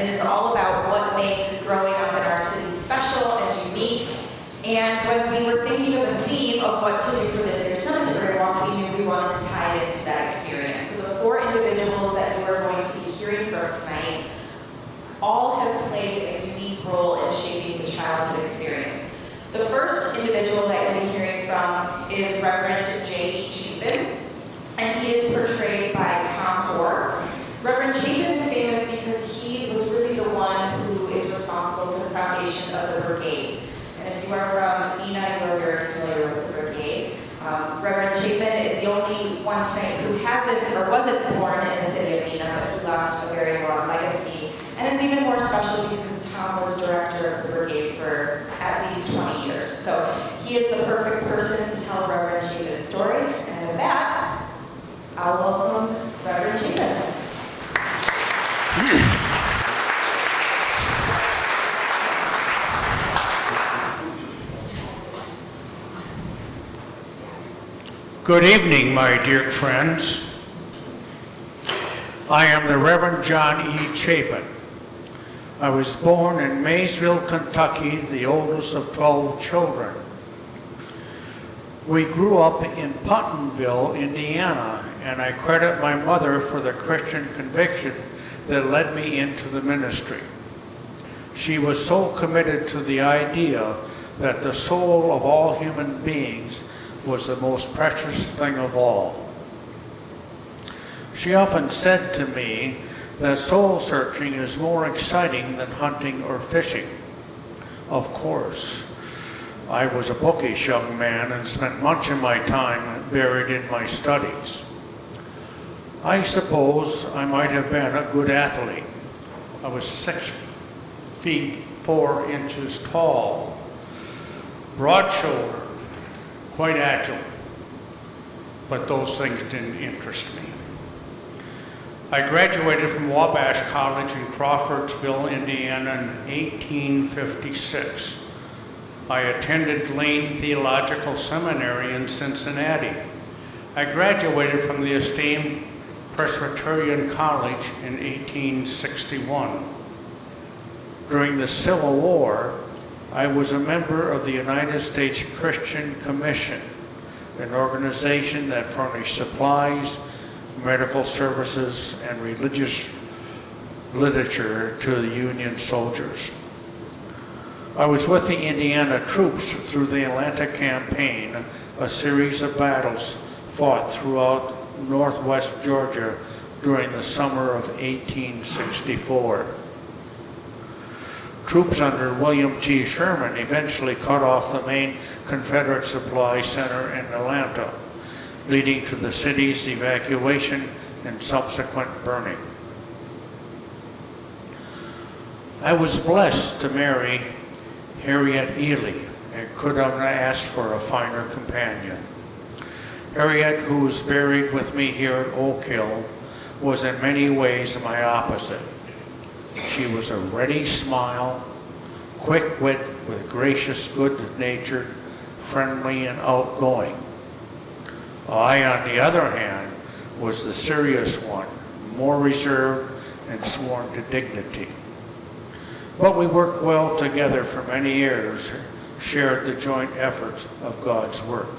and it is all about what makes growing up in our city special and unique. And when we were thinking of a theme of what to do for this year's cemetery walk, we knew we wanted to tie it into that experience. So the 4 individuals that we were going to be hearing from tonight all have played a unique role in shaping the childhood experience. The first individual that you'll be hearing from is Reverend J.E. Chapin, and he is portrayed by Tom Hoare. Reverend Chapin is famous because he was really the one who is responsible for the foundation of the brigade. And if you are from Neenah, you are very familiar with the brigade. Reverend Chapin is the only one tonight who hasn't or wasn't born in the city of Neenah, but he left a very long legacy. And it's even more special because Tom was director of the brigade for at least 20 years. So he is the perfect person to tell Reverend Chapin's story. And with that, I'll welcome Reverend Chapin. Good evening, my dear friends. I am the Reverend John E. Chapin. I was born in Maysville, Kentucky, the oldest of 12 children. We grew up in Putnamville, Indiana, and I credit my mother for the Christian conviction that led me into the ministry. She was so committed to the idea that the soul of all human beings was the most precious thing of all. She often said to me that soul searching is more exciting than hunting or fishing. Of course, I was a bookish young man and spent much of my time buried in my studies. I suppose I might have been a good athlete. I was 6 feet 4 inches tall, broad-shouldered, quite agile, but those things didn't interest me. I graduated from Wabash College in Crawfordsville, Indiana in 1856. I attended Lane Theological Seminary in Cincinnati. I graduated from the esteemed Presbyterian College in 1861. During the Civil War, I was a member of the United States Christian Commission, an organization that furnished supplies, medical services, and religious literature to the Union soldiers. I was with the Indiana troops through the Atlanta Campaign, a series of battles fought throughout northwest Georgia during the summer of 1864. Troops under William T. Sherman eventually cut off the main Confederate supply center in Atlanta, leading to the city's evacuation and subsequent burning. I was blessed to marry Harriet Ely and could not ask for a finer companion. Harriet, who is buried with me here at Oak Hill, was in many ways my opposite. She was a ready smile, quick wit with gracious, good-natured, friendly, and outgoing. I, on the other hand, was the serious one, more reserved and sworn to dignity. But we worked well together for many years, shared the joint efforts of God's work.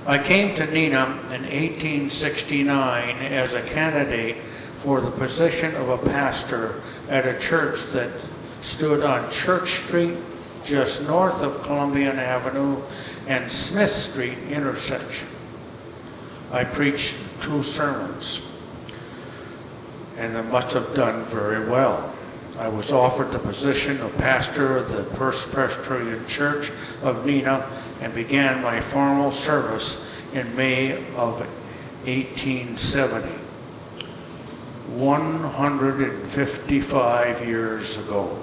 I came to Neenah in 1869 as a candidate for the position of a pastor at a church that stood on Church Street, just north of Columbian Avenue and Smith Street intersection. I preached 2 sermons, and I must have done very well. I was offered the position of pastor of the First Presbyterian Church of Neenah and began my formal service in May of 1870. 155 years ago.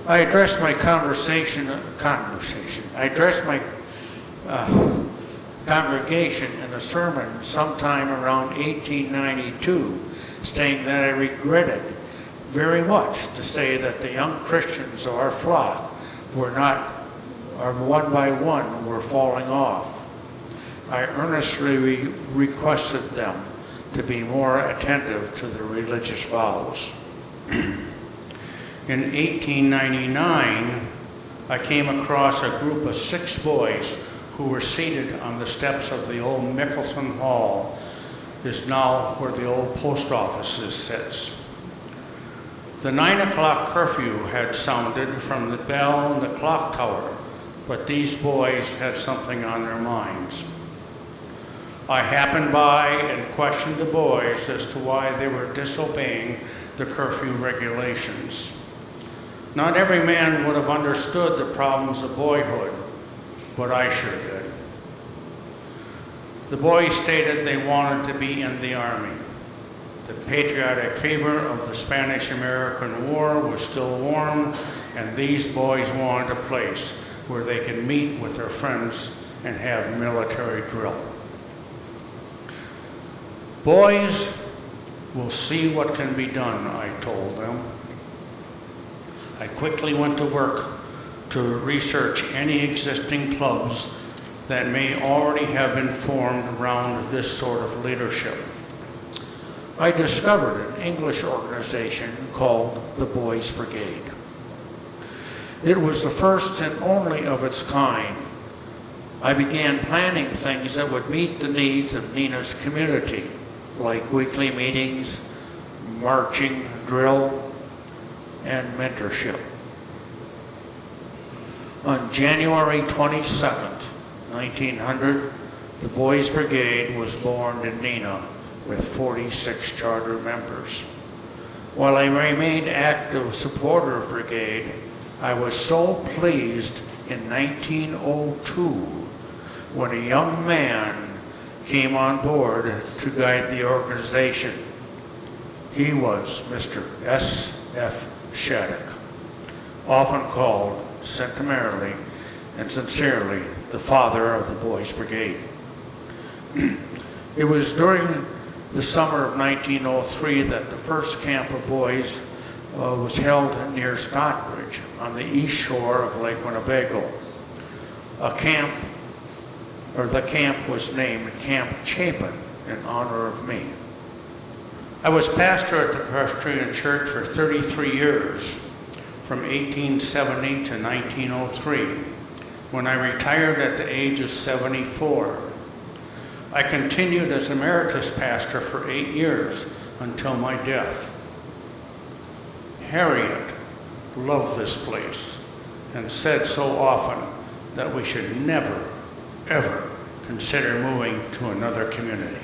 I addressed my congregation in a sermon sometime around 1892, stating that I regretted very much to say that the young Christians of our flock were one by one were falling off. I earnestly requested them to be more attentive to their religious vows. In 1899, I came across a group of 6 boys who were seated on the steps of the old Mickelson Hall, is now where the old post office sits. The 9 o'clock curfew had sounded from the bell in the clock tower, but these boys had something on their minds. I happened by and questioned the boys as to why they were disobeying the curfew regulations. Not every man would have understood the problems of boyhood, but I sure did. The boys stated they wanted to be in the Army. The patriotic fever of the Spanish-American War was still warm, and these boys wanted a place where they could meet with their friends and have military drill. Boys, we'll see what can be done, I told them. I quickly went to work to research any existing clubs that may already have been formed around this sort of leadership. I discovered an English organization called the Boys Brigade. It was the first and only of its kind. I began planning things that would meet the needs of Neenah's community, like weekly meetings, marching, drill, and mentorship. On January 22nd, 1900, the Boys Brigade was born in Neenah with 46 charter members. While I remained active supporter of Brigade, I was so pleased in 1902 when a young man came on board to guide the organization. He was Mr. S.F. Shattuck, often called sentimentally and sincerely the father of the Boys Brigade. It was during the summer of 1903 that the first camp of boys was held near Stockbridge on the east shore of Lake Winnebago. The camp was named Camp Chapin in honor of me. I was pastor at the Presbyterian Church for 33 years, from 1870 to 1903, when I retired at the age of 74. I continued as emeritus pastor for 8 years until my death. Harriet loved this place and said so often that we should never, ever consider moving to another community.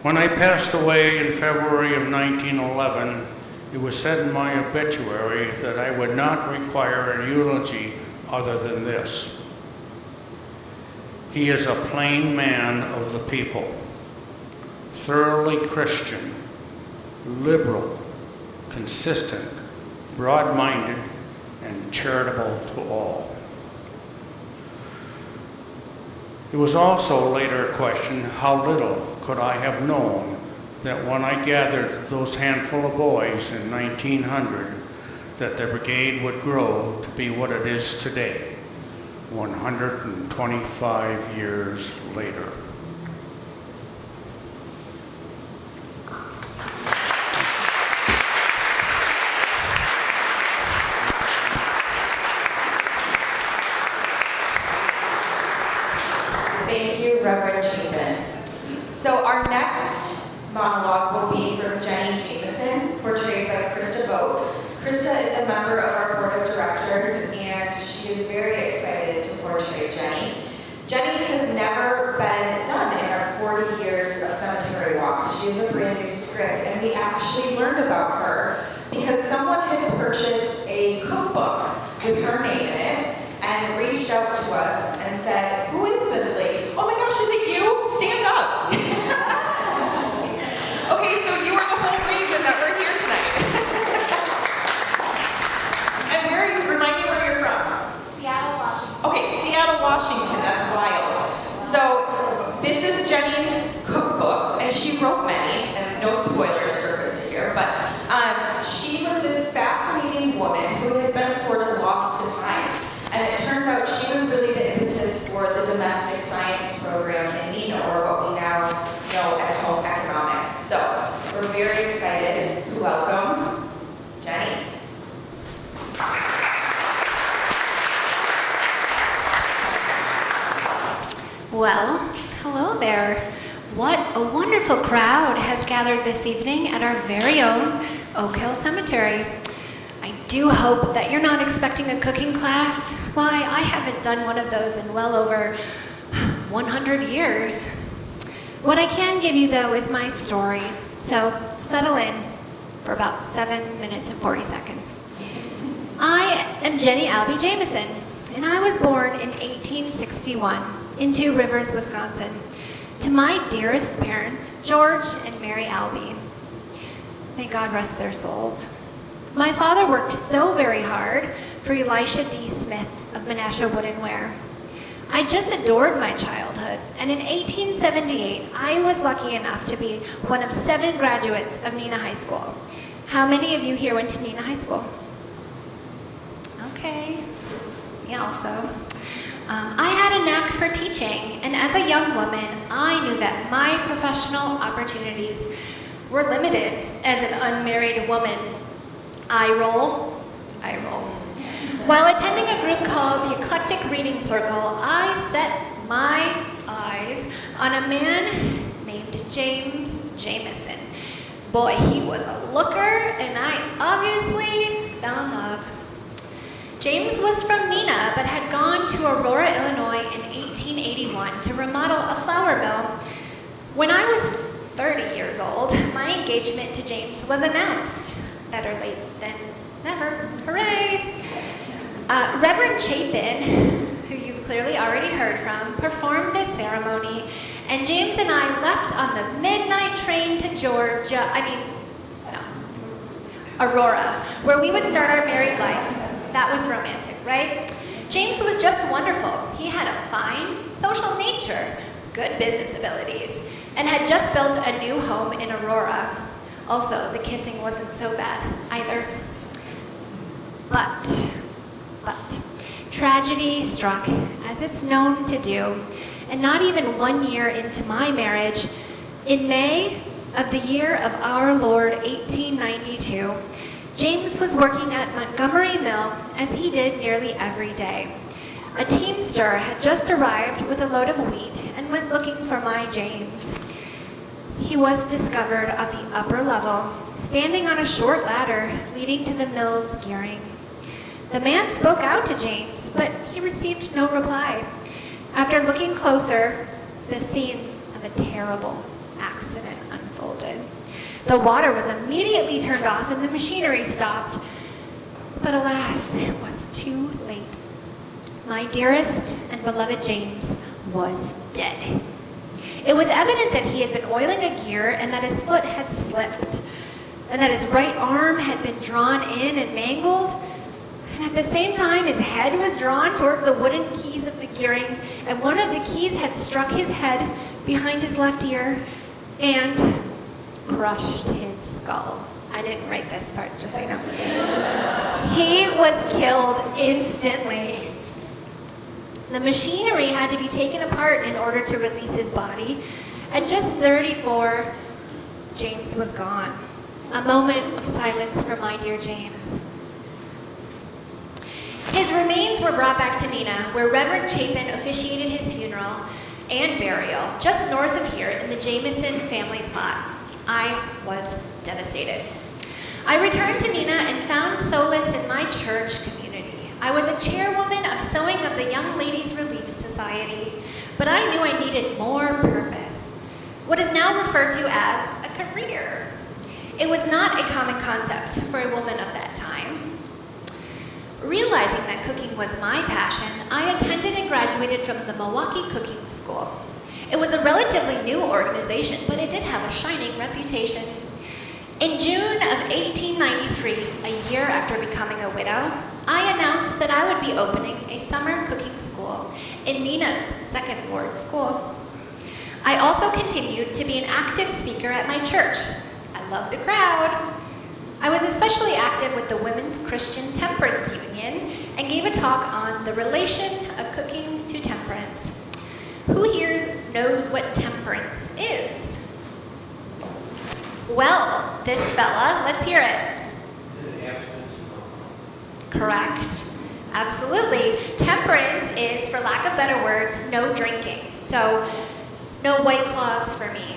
When I passed away in February of 1911, it was said in my obituary that I would not require a eulogy other than this. He is a plain man of the people, thoroughly Christian, liberal, consistent, broad-minded, and charitable to all. It was also later questioned how little could I have known that when I gathered those handful of boys in 1900, that the brigade would grow to be what it is today, 125 years later. Thank you, Reverend J.E. So our next monologue will be from Jennie Jamison, portrayed by Christa Vogt. Christa is a member of our board of directors, and she is very excited to portray Jennie. Jennie has never been done in our 40 years of cemetery walks. She is a brand new script, and we actually learned about her because someone had purchased a cookbook with her name in it and reached out to us and said, "Who is this lady? Oh my gosh, is it you? Stand up." Okay, so you are the whole reason that we're here tonight. And where are you? Remind me where you're from. Seattle, Washington. Okay, Seattle, Washington. That's wild. So this is Jennie's cookbook, and she wrote many, and no spoilers for Christa here, but she was this fascinating woman who had been sort of lost to time. And it turns out she was really the impetus for the domestic science program in Neenah, or what we now Well, hello there. What a wonderful crowd has gathered this evening at our very own Oak Hill Cemetery. I do hope that you're not expecting a cooking class. Why, I haven't done one of those in well over 100 years. What I can give you, though, is my story. So settle in for about 7 minutes and 40 seconds. I am Jennie Albee Jamison, and I was born in 1861 in Two Rivers, Wisconsin, to my dearest parents, George and Mary Albee. May God rest their souls. My father worked so very hard for Elisha D. Smith of Menasha Wood and Ware. I just adored my childhood, and in 1878, I was lucky enough to be one of 7 graduates of Neenah High School. How many of you here went to Neenah High School? Okay, me also. I had a knack for teaching, and as a young woman, I knew that my professional opportunities were limited as an unmarried woman. I roll. While attending a group called the Eclectic Reading Circle, I set my eyes on a man named James Jamison. Boy, he was a looker, and I obviously fell in love. James was from Neenah, but had gone to Aurora, Illinois in 1881 to remodel a flour mill. When I was 30 years old, my engagement to James was announced. Better late than never. Hooray! Reverend Chapin, who you've clearly already heard from, performed this ceremony, and James and I left on the midnight train to Aurora, where we would start our married life. That was romantic, right? James was just wonderful. He had a fine social nature, good business abilities, and had just built a new home in Aurora. Also, the kissing wasn't so bad either. But tragedy struck, as it's known to do, and not even 1 year into my marriage, in May of the year of our Lord 1892, James was working at Montgomery Mill, as he did nearly every day. A teamster had just arrived with a load of wheat and went looking for my James. He was discovered on the upper level, standing on a short ladder leading to the mill's gearing. The man spoke out to James, but he received no reply. After looking closer, the scene of a terrible accident unfolded. The water was immediately turned off and the machinery stopped. But alas, it was too late. My dearest and beloved James was dead. It was evident that he had been oiling a gear and that his foot had slipped, and that his right arm had been drawn in and mangled, and at the same time his head was drawn toward the wooden keys of the gearing, and one of the keys had struck his head behind his left ear and crushed his skull. I didn't write this part, just so you know. He was killed instantly. The machinery had to be taken apart in order to release his body. At just 34, James was gone. A moment of silence for my dear James. His remains were brought back to Neenah, where Reverend Chapin officiated his funeral and burial, just north of here in the Jamison family plot. I was devastated. I returned to Neenah and found solace in my church community. I was a chairwoman of Sewing of the Young Ladies Relief Society, but I knew I needed more purpose, what is now referred to as a career. It was not a common concept for a woman of that time. Realizing that cooking was my passion, I attended and graduated from the Milwaukee Cooking School. It was a relatively new organization, but it did have a shining reputation. In June of 1893, a year after becoming a widow, I announced that I would be opening a summer cooking school in Neenah's Second Ward School. I also continued to be an active speaker at my church. I loved a crowd. I was especially active with the Women's Christian Temperance Union and gave a talk on the relation of cooking to temperance. Who here knows what temperance is? Well, this fella, let's hear it. Is it abstinence? Correct. Absolutely. Temperance is, for lack of better words, no drinking. So no White Claws for me.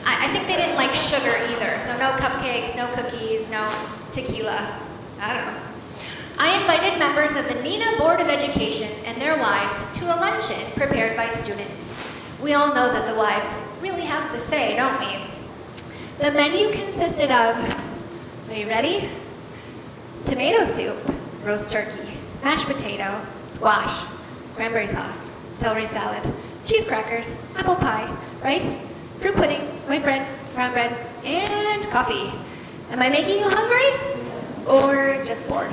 I think they didn't like sugar either, so no cupcakes, no cookies, no tequila. I don't know. I invited members of the Neenah Board of Education and their wives to a luncheon prepared by students. We all know that the wives really have the say, don't we? The menu consisted of, are you ready? Tomato soup, roast turkey, mashed potato, squash, cranberry sauce, celery salad, cheese crackers, apple pie, rice, fruit pudding, white bread, brown bread, and coffee. Am I making you hungry? Or just bored?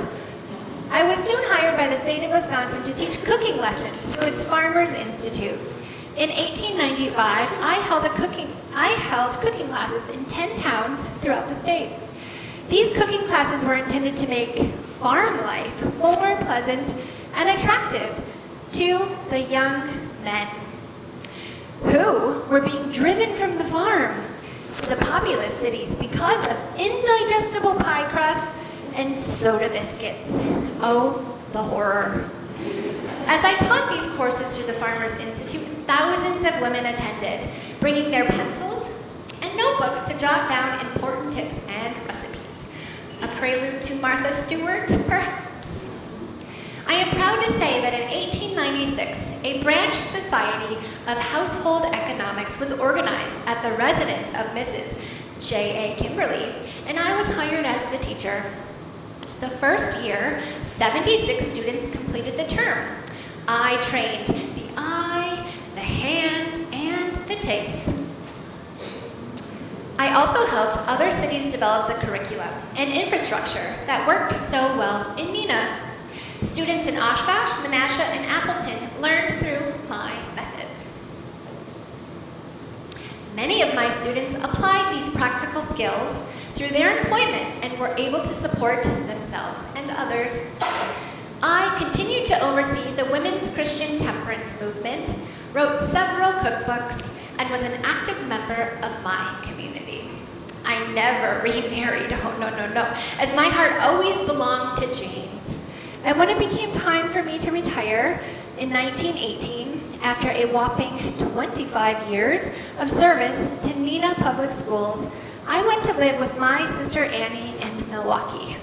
I was soon hired by the state of Wisconsin to teach cooking lessons through its Farmers Institute. In 1895, I held cooking classes in 10 towns throughout the state. These cooking classes were intended to make farm life more pleasant and attractive to the young men who were being driven from the farm to the populous cities because of indigestible pie crusts and soda biscuits. Oh, the horror. As I taught these courses through the Farmers Institute, thousands of women attended, bringing their pencils and notebooks to jot down important tips and recipes. A prelude to Martha Stewart, perhaps? I am proud to say that in 1896, a branch society of household economics was organized at the residence of Mrs. J.E. Kimberly, and I was hired as the teacher. The first year, 76 students completed the term. I trained the eye, the hand, and the taste. I also helped other cities develop the curriculum and infrastructure that worked so well in Neenah. Students in Oshkosh, Menasha, and Appleton learned through my methods. Many of my students applied these practical skills through their employment and were able to support themselves and others. I continued to oversee the Women's Christian Temperance Movement, wrote several cookbooks, and was an active member of my community. I never remarried, oh no, as my heart always belonged to James. And when it became time for me to retire in 1918, after a whopping 25 years of service to Neenah Public Schools, I went to live with my sister Annie in Milwaukee.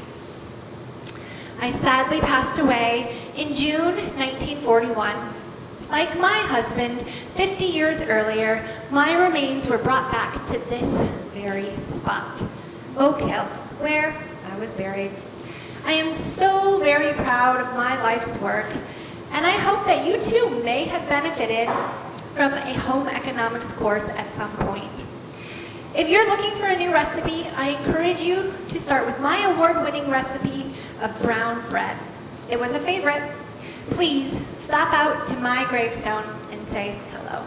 I sadly passed away in June 1941. Like my husband, 50 years earlier, my remains were brought back to this very spot, Oak Hill, where I was buried. I am so very proud of my life's work, and I hope that you too may have benefited from a home economics course at some point. If you're looking for a new recipe, I encourage you to start with my award-winning recipe of brown bread. It was a favorite. Please stop out to my gravestone and say hello.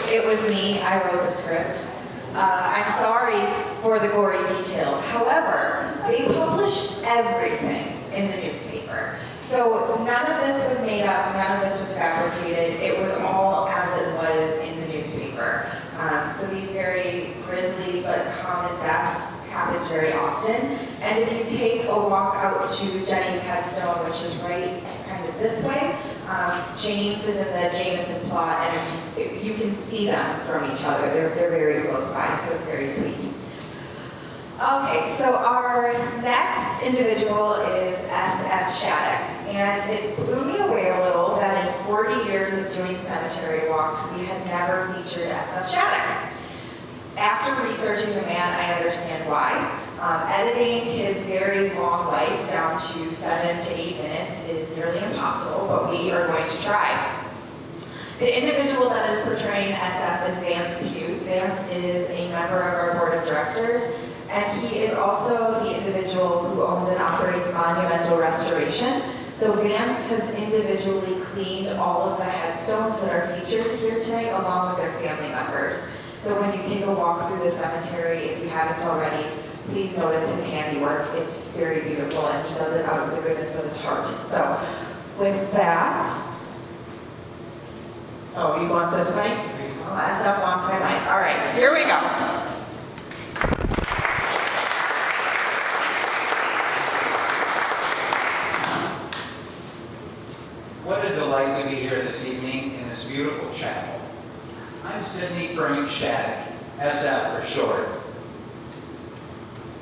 It was me. I wrote the script. I'm sorry for the gory details. However, they published everything in the newspaper. So none of this was made up, none of this was fabricated. It was all as it was in the newspaper. So these very grisly but common deaths happen very often. And if you take a walk out to Jennie's headstone, which is right kind of this way, James is in the Jamison plot, and you can see them from each other. They're very close by, so it's very sweet. Okay, so our next individual is S.F. Shattuck, and it blew me away a little that in 40 years of doing cemetery walks, we had never featured S.F. Shattuck. After researching the man, I understand why. Editing his very long life down to 7 to 8 minutes is nearly impossible, but we are going to try. The individual that is portraying SF is Vance Pues. Vance is a member of our board of directors, and he is also the individual who owns and operates Monumental Restoration. So Vance has individually cleaned all of the headstones that are featured here tonight along with their family members. So when you take a walk through the cemetery, if you haven't already, please notice his handiwork. It's very beautiful, and he does it out of the goodness of his heart. So with that, oh, you want this mic? Oh, SF wants my mic. All right, here we go. this evening in this beautiful chapel. I'm Sidney Frank Shattuck, SF for short.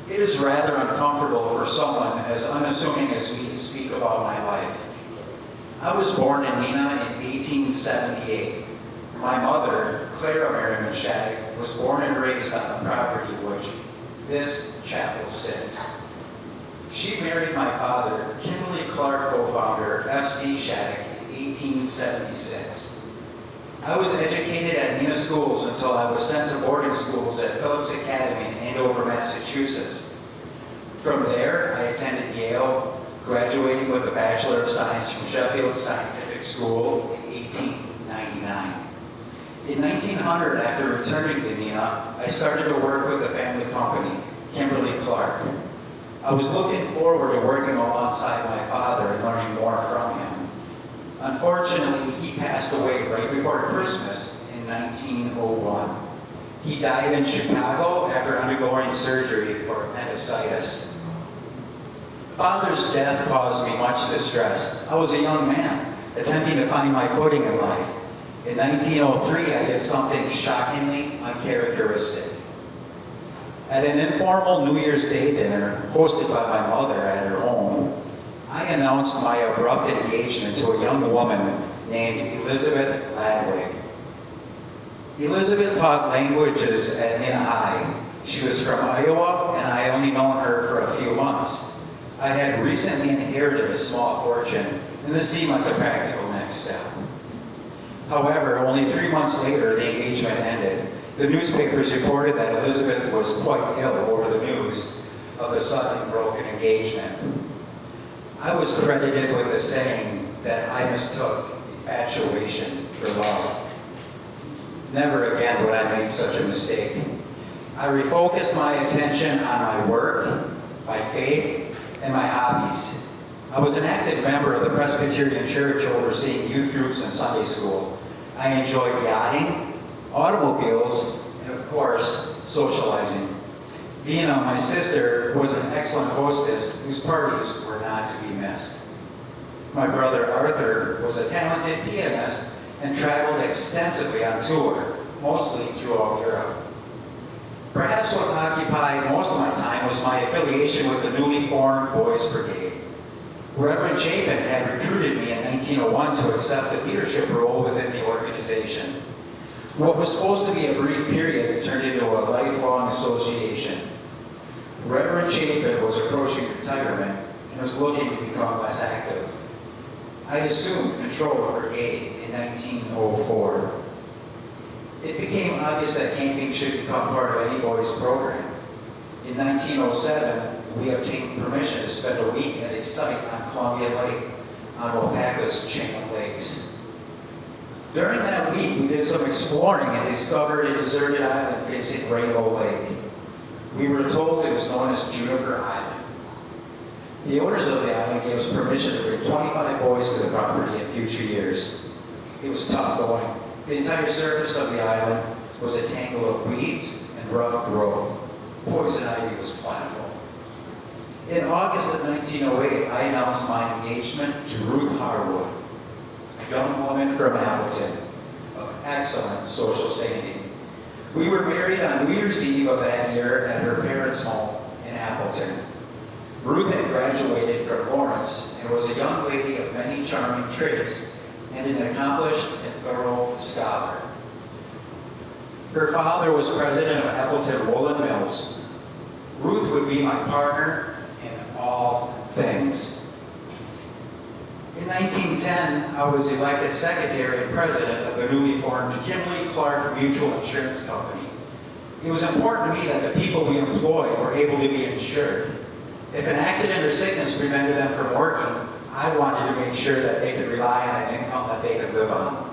It is rather uncomfortable for someone as unassuming as me to speak about my life. I was born in Neenah in 1878. My mother, Clara Merriman Shattuck, was born and raised on the property which this chapel sits. She married my father, Kimberly Clark co-founder, F.C. Shattuck, in 1876. I was educated at Neenah schools until I was sent to boarding schools at Phillips Academy in Andover, Massachusetts. From there, I attended Yale, graduating with a Bachelor of Science from Sheffield Scientific School in 1899. In 1900, after returning to Neenah, I started to work with a family company, Kimberly Clark. I was looking forward to working alongside my father and learning more from him. Unfortunately, he passed away right before Christmas in 1901. He died in Chicago after undergoing surgery for appendicitis. Father's death caused me much distress. I was a young man, attempting to find my footing in life. In 1903, I did something shockingly uncharacteristic. At an informal New Year's Day dinner hosted by my mother at her home, I announced my abrupt engagement to a young woman named Elizabeth Ladwig. Elizabeth taught languages at Neenah High. She was from Iowa, and I only known her for a few months. I had recently inherited a small fortune, and this seemed like the practical next step. However, only 3 months later, the engagement ended. The newspapers reported that Elizabeth was quite ill over the news of the sudden broken engagement. I was credited with the saying that I mistook infatuation for love. Never again would I make such a mistake. I refocused my attention on my work, my faith, and my hobbies. I was an active member of the Presbyterian Church overseeing youth groups and Sunday school. I enjoyed yachting, automobiles, and of course, socializing. Vina, my sister, was an excellent hostess whose parties were not to be missed. My brother Arthur was a talented pianist and traveled extensively on tour, mostly throughout Europe. Perhaps what occupied most of my time was my affiliation with the newly formed Boys Brigade. Reverend J.E had recruited me in 1901 to accept the leadership role within the organization. What was supposed to be a brief period turned into a lifelong association. Reverend Chapin was approaching retirement and was looking to become less active. I assumed control of the brigade in 1904. It became obvious that camping should become part of any boys' program. In 1907, we obtained permission to spend a week at a site on Columbia Lake on Wapaka's chain of lakes. During that week, we did some exploring and discovered a deserted island facing Rainbow Lake. We were told it was known as Juniper Island. The owners of the island gave us permission to bring 25 boys to the property in future years. It was tough going. The entire surface of the island was a tangle of weeds and rough growth. Poison ivy was plentiful. In August of 1908, I announced my engagement to Ruth Harwood, a young woman from Appleton, of excellent social standing. We were married on New Year's Eve of that year at her parents' home in Appleton. Ruth had graduated from Lawrence and was a young lady of many charming traits and an accomplished and thorough scholar. Her father was president of Appleton Woolen Mills. Ruth would be my partner in all things. In 1910, I was elected secretary and president of the newly formed Kimberly Clark Mutual Insurance Company. It was important to me that the people we employed were able to be insured. If an accident or sickness prevented them from working, I wanted to make sure that they could rely on an income that they could live on.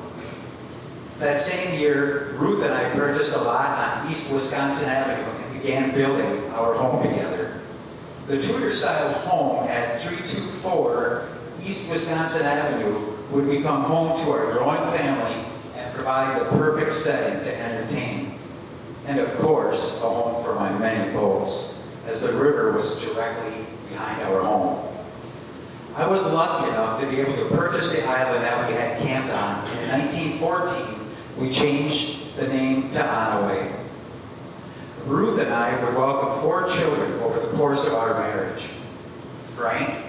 That same year, Ruth and I purchased a lot on East Wisconsin Avenue and began building our home together. The Tudor-style home at 324 East Wisconsin Avenue would become home to our growing family and provide the perfect setting to entertain. And of course, a home for my many boats, as the river was directly behind our home. I was lucky enough to be able to purchase the island that we had camped on. In 1914, we changed the name to Onaway. Ruth and I would welcome 4 children over the course of our marriage. Frank,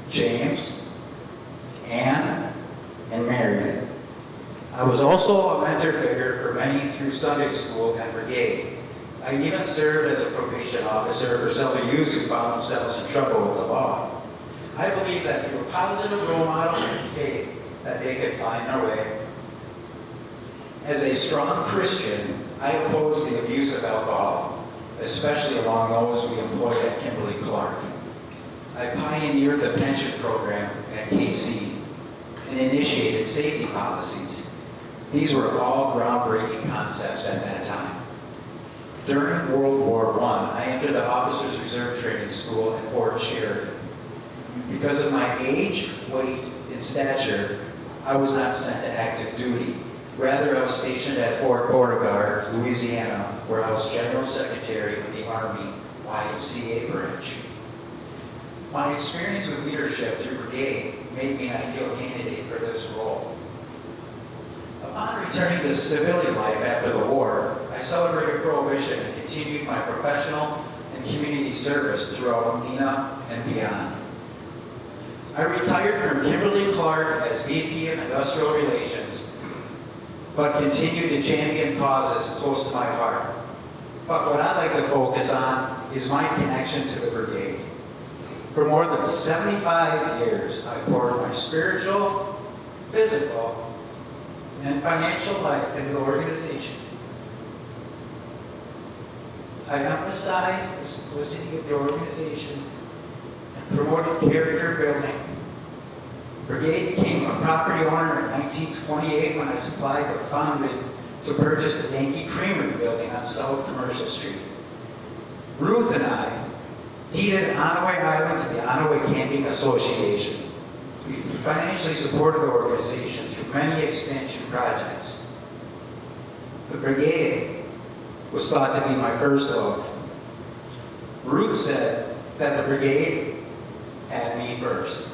James, Anne, and Mary. I was also a mentor figure for many through Sunday school and brigade. I even served as a probation officer for some of the youths who found themselves in trouble with the law. I believe that through a positive role model and faith that they could find their way. As a strong Christian, I oppose the abuse of alcohol, especially among those we employed at Kimberly-Clark. I pioneered the pension program at KC and initiated safety policies. These were all groundbreaking concepts at that time. During World War I entered the Officers Reserve Training School at Fort Sheridan. Because of my age, weight, and stature, I was not sent to active duty. Rather, I was stationed at Fort Beauregard, Louisiana, where I was General Secretary of the Army YMCA branch. My experience with leadership through brigade made me an ideal candidate for this role. Upon returning to civilian life after the war, I celebrated Prohibition and continued my professional and community service throughout Neenah and beyond. I retired from Kimberly-Clark as VP of Industrial Relations, but continued to champion causes close to my heart. But what I'd like to focus on is my connection to the brigade. For more than 75 years, I poured my spiritual, physical, and financial life into the organization. I emphasized the simplicity of the organization and promoted character building. Brigade became a property owner in 1928 when I supplied the funding to purchase the Yankee Creamery building on South Commercial Street. Ruth and I deeded Onaway Island to the Onaway Camping Association. We financially supported the organization through many expansion projects. The brigade was thought to be my first love. Ruth said that the brigade had me first.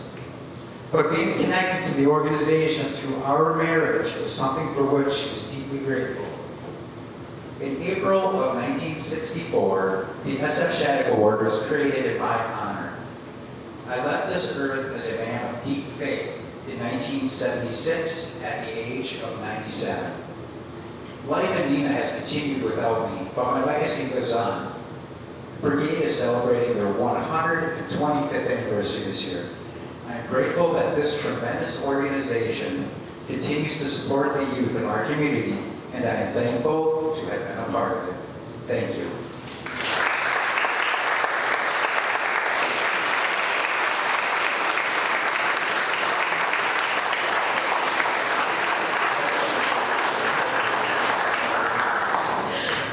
But being connected to the organization through our marriage was something for which she was deeply grateful. In April of 1964, the SF Shattuck Award was created in my honor. I left this earth as a man of deep faith in 1976 at the age of 97. Life in Neenah has continued without me, but my legacy lives on. Brigade is celebrating their 125th anniversary this year. I am grateful that this tremendous organization continues to support the youth in our community, and I am thankful to have been a part of it. Thank you.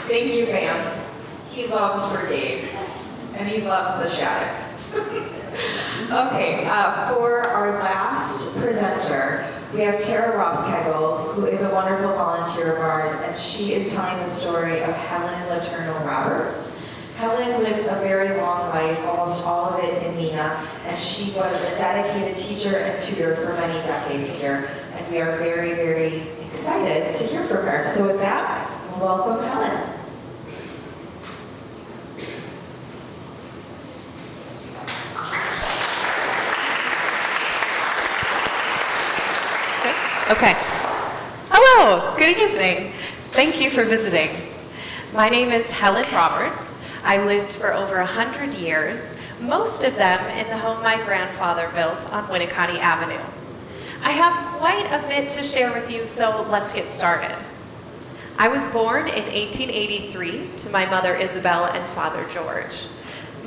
Thank you, Vance. He loves brigade, and he loves the Shaddocks. Okay, for our last presenter, we have Kara Rothkegel, who is a wonderful volunteer of ours, and she is telling the story of Helen Le Tourneaux Roberts. Helen lived a very long life, almost all of it in Neenah, and she was a dedicated teacher and tutor for many decades here, and we are very, very excited to hear from her. So with that, welcome Helen. Okay. Hello, good evening. Thank you for visiting. My name is Helen Roberts. I lived for over 100 years, most of them in the home my grandfather built on Winneconne Avenue. I have quite a bit to share with you, so let's get started. I was born in 1883 to my mother Isabel and father George.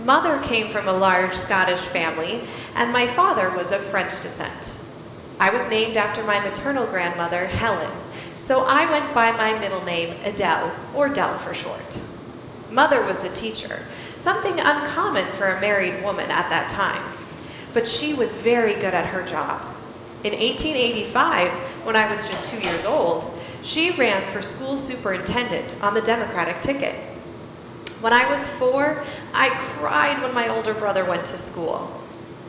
Mother came from a large Scottish family, and my father was of French descent. I was named after my maternal grandmother, Helen, so I went by my middle name, Adele, or Del for short. Mother was a teacher, something uncommon for a married woman at that time, but she was very good at her job. In 1885, when I was just 2 years old, she ran for school superintendent on the Democratic ticket. When I was 4, I cried when my older brother went to school.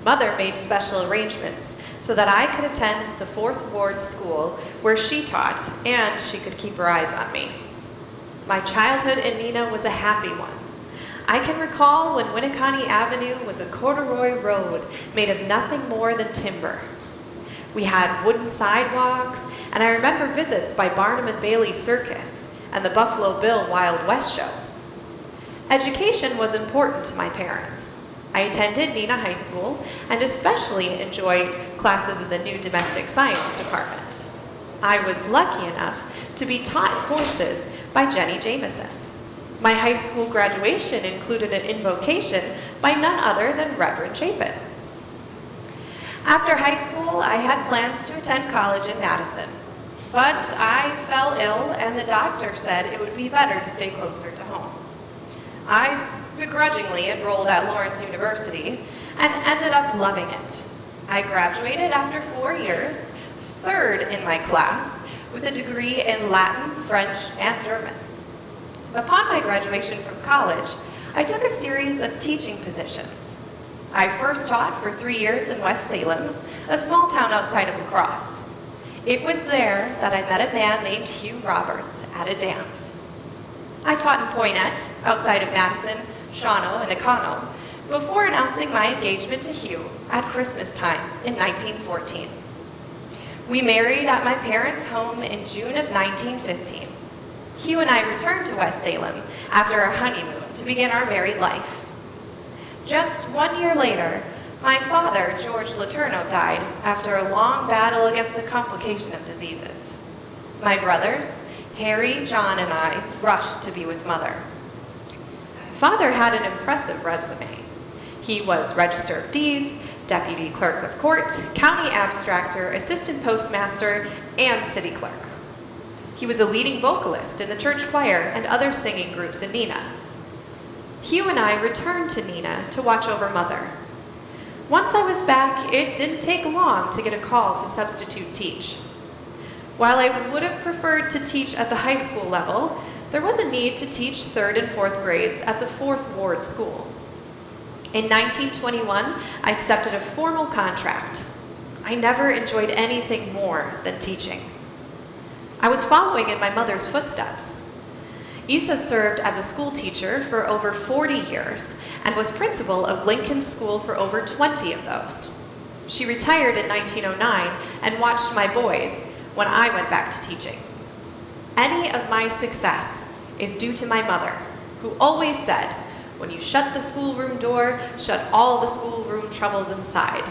Mother made special arrangements so that I could attend the 4th Ward school where she taught and she could keep her eyes on me. My childhood in Neenah was a happy one. I can recall when Winneconne Avenue was a corduroy road made of nothing more than timber. We had wooden sidewalks, and I remember visits by Barnum and Bailey Circus and the Buffalo Bill Wild West Show. Education was important to my parents. I attended Neenah High School and especially enjoyed classes in the new domestic science department. I was lucky enough to be taught courses by Jennie Jamison. My high school graduation included an invocation by none other than Reverend Chapin. After high school, I had plans to attend college in Madison, but I fell ill and the doctor said it would be better to stay closer to home. I begrudgingly enrolled at Lawrence University and ended up loving it. I graduated after 4 years, 3rd in my class, with a degree in Latin, French, and German. Upon my graduation from college, I took a series of teaching positions. I first taught for 3 years in West Salem, a small town outside of La Crosse. It was there that I met a man named Hugh Roberts at a dance. I taught in Poynette, outside of Madison, Shawano, and Nakano, before announcing my engagement to Hugh at Christmas time in 1914. We married at my parents' home in June of 1915. Hugh and I returned to West Salem after our honeymoon to begin our married life. Just 1 year later, my father, George Le Tourneaux, died after a long battle against a complication of diseases. My brothers, Harry, John, and I rushed to be with Mother. Father had an impressive resume. He was Register of Deeds, Deputy Clerk of Court, County Abstractor, Assistant Postmaster, and City Clerk. He was a leading vocalist in the church choir and other singing groups in Neenah. Hugh and I returned to Neenah to watch over Mother. Once I was back, it didn't take long to get a call to substitute teach. While I would have preferred to teach at the high school level, there was a need to teach 3rd and 4th grades at the 4th Ward School. In 1921, I accepted a formal contract. I never enjoyed anything more than teaching. I was following in my mother's footsteps. Isa served as a school teacher for over 40 years and was principal of Lincoln School for over 20 of those. She retired in 1909 and watched my boys when I went back to teaching. Any of my success is due to my mother, who always said, "When you shut the schoolroom door, shut all the schoolroom troubles inside."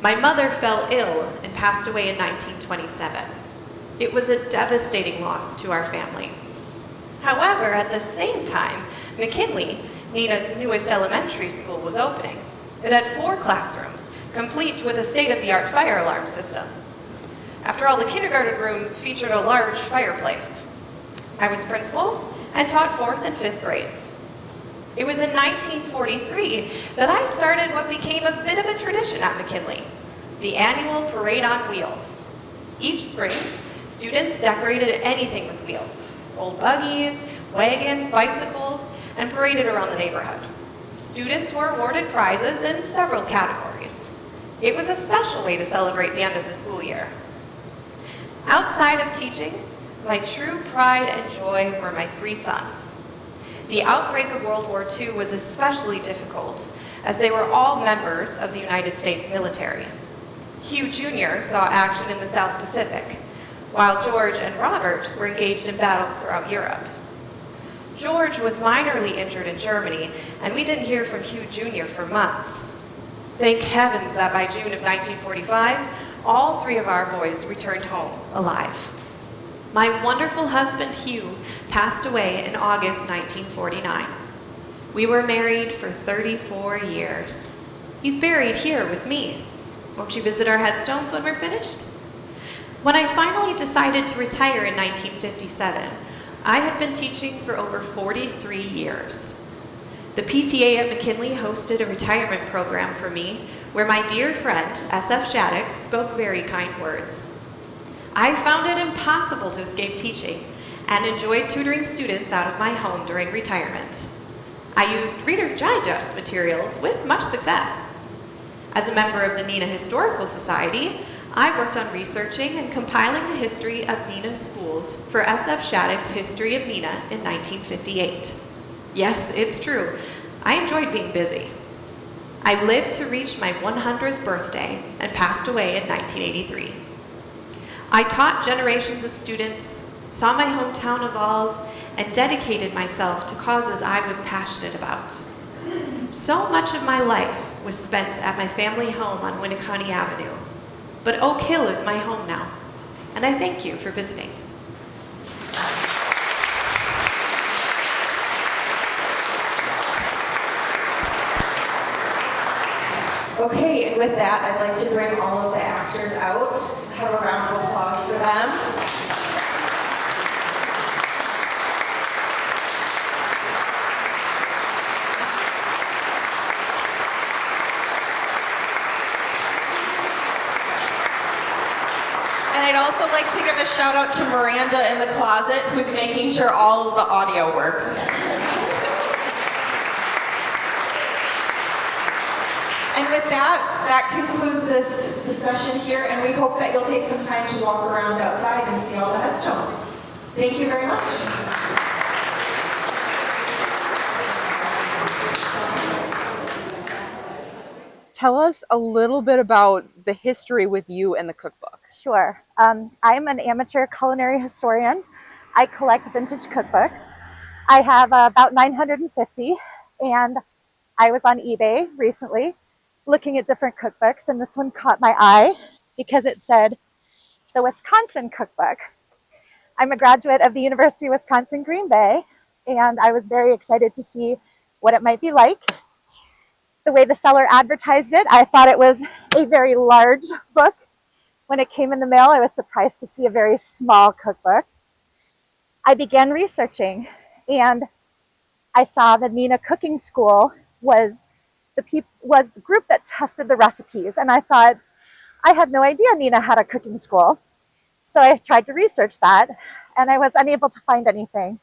My mother fell ill and passed away in 1927. It was a devastating loss to our family. However, at the same time, McKinley, Neenah's newest elementary school, was opening. It had 4 classrooms, complete with a state-of-the-art fire alarm system. After all, the kindergarten room featured a large fireplace. I was principal and taught 4th and 5th grades. It was in 1943 that I started what became a bit of a tradition at McKinley, the annual Parade on Wheels. Each spring, students decorated anything with wheels, old buggies, wagons, bicycles, and paraded around the neighborhood. Students were awarded prizes in several categories. It was a special way to celebrate the end of the school year. Outside of teaching, my true pride and joy were my 3 sons. The outbreak of World War II was especially difficult, as they were all members of the United States military. Hugh Jr. saw action in the South Pacific, while George and Robert were engaged in battles throughout Europe. George was minorly injured in Germany, and we didn't hear from Hugh Jr. for months. Thank heavens that by June of 1945, all 3 of our boys returned home alive. My wonderful husband, Hugh, passed away in August 1949. We were married for 34 years. He's buried here with me. Won't you visit our headstones when we're finished? When I finally decided to retire in 1957, I had been teaching for over 43 years. The PTA at McKinley hosted a retirement program for me where my dear friend, SF Shattuck, spoke very kind words. I found it impossible to escape teaching and enjoyed tutoring students out of my home during retirement. I used Reader's Digest materials with much success. As a member of the Neenah Historical Society, I worked on researching and compiling the history of Neenah schools for SF Shattuck's History of Neenah in 1958. Yes, it's true. I enjoyed being busy. I lived to reach my 100th birthday and passed away in 1983. I taught generations of students, saw my hometown evolve, and dedicated myself to causes I was passionate about. So much of my life was spent at my family home on Winneconne Avenue, but Oak Hill is my home now, and I thank you for visiting. Okay, and with that, I'd like to bring all of the actors out. Have a round of applause for them. And I'd also like to give a shout out to Miranda in the closet, who's making sure all of the audio works. And with that concludes this session here, and we hope that you'll take some time to walk around outside and see all the headstones. Thank you very much. Tell us a little bit about the history with you and the cookbook. Sure. I'm an amateur culinary historian. I collect vintage cookbooks. I have about 950, and I was on eBay recently looking at different cookbooks, and this one caught my eye because it said the Wisconsin Cookbook. I'm a graduate of the University of Wisconsin Green Bay, and I was very excited to see what it might be like. The way the seller advertised it, I thought it was a very large book. When it came in the mail, I was surprised to see a very small cookbook. I began researching, and I saw the Neenah Cooking School was the group that tested the recipes, and I thought, I had no idea Neenah had a cooking school. So I tried to research that, and I was unable to find anything.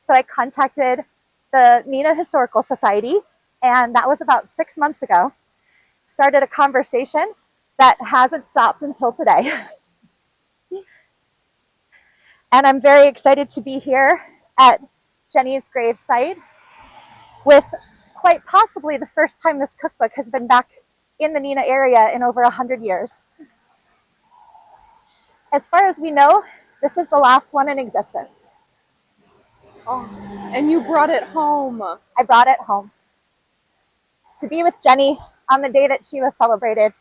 So I contacted the Neenah Historical Society, and that was about 6 months ago. Started a conversation that hasn't stopped until today. And I'm very excited to be here at Jennie's grave site with quite possibly the first time this cookbook has been back in the Neenah area in over 100 years. As far as we know, this is the last one in existence. Oh, and you brought it home. I brought it home to be with Jennie on the day that she was celebrated